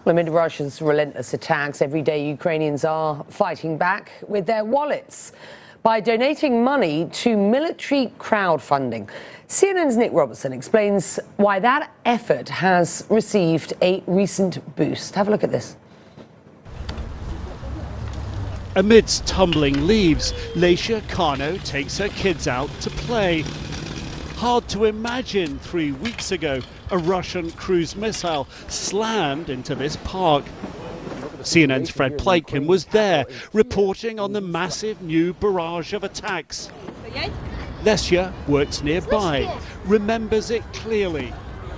Well, amid Russia's relentless attacks, every day Ukrainians are fighting back with their wallets by donating money to military crowdfunding. CNN's Nick Robertson explains why that effort has received a recent boost. Have a look at this. Amidst tumbling leaves, Leisha Kano takes her kids out to play. Hard to imagine 3 weeks ago a Russian cruise missile slammed into this park. CNN's Fred Pleitkin was there, reporting on the massive new barrage of attacks. Lesia works nearby, remembers it clearly.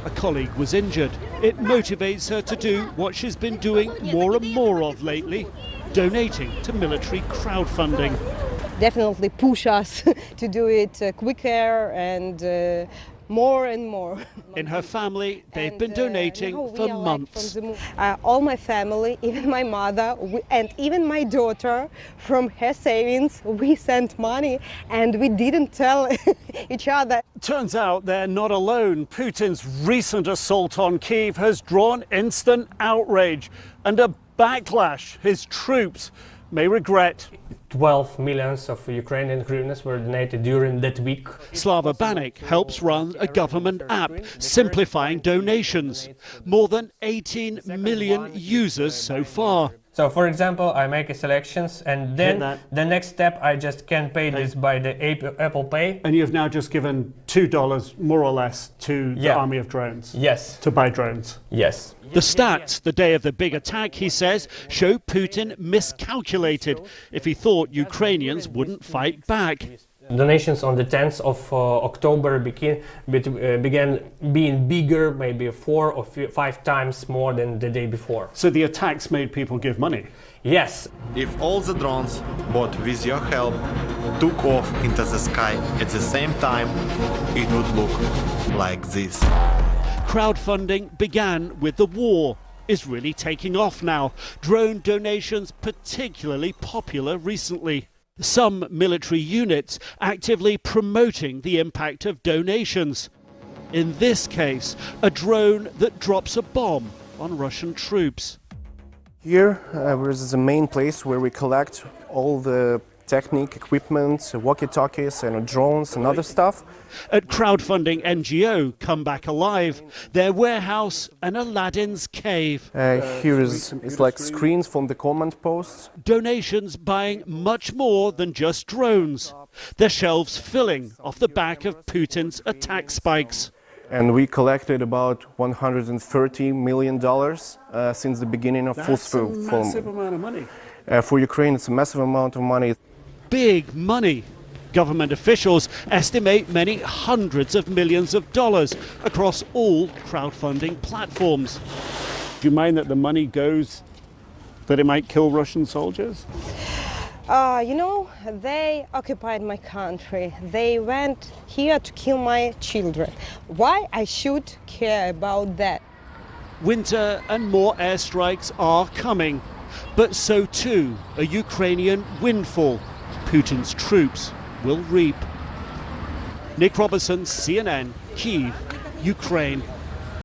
A colleague was injured. It motivates her to do what she's been doing more and more of lately, donating to military crowdfunding. Definitely push us to do it quicker and more and more. In her family, they've been donating for months. All my family, even my mother and even my daughter, from her savings, we sent money and we didn't tell each other. Turns out they're not alone. Putin's recent assault on Kyiv has drawn instant outrage and a backlash his troops may regret. 12 millions of Ukrainian hryvnias were donated during that week. Slava Banik helps run a government app simplifying donations. More than 18 million users so far. So, for example, I make a selections and then the next step I just can pay this by the Apple Pay. And you've now just given $2 more or less to the army of drones. Yes. To buy drones. Yes. The stats the day of the big attack, he says, show Putin miscalculated if he thought Ukrainians wouldn't fight back. Donations on the 10th of October began being bigger, maybe 4 or 5 times more than the day before. So the attacks made people give money? Yes. If all the drones bought with your help took off into the sky at the same time, it would look like this. Crowdfunding began with the war, is really taking off now. Drone donations particularly popular recently. Some military units actively promoting the impact of donations. In this case, a drone that drops a bomb on Russian troops. Here is the main place where we collect all the technique, equipment, walkie-talkies and drones and other stuff. At crowdfunding NGO Come Back Alive, their warehouse and Aladdin's cave. Here it's like screens from the command posts. Donations buying much more than just drones. Their shelves filling off the back of Putin's attack spikes. And we collected about $130 million since the beginning of full scale. That's a massive amount of money. For Ukraine, it's a massive amount of money. Big money. Government officials estimate many hundreds of millions of dollars across all crowdfunding platforms. Do you mind that the money goes that it might kill Russian soldiers? You know, they occupied my country. They went here to kill my children. Why I should care about that? Winter and more airstrikes are coming, but so too a Ukrainian windfall Putin's troops will reap. Nick Robertson, CNN, Kyiv, Ukraine.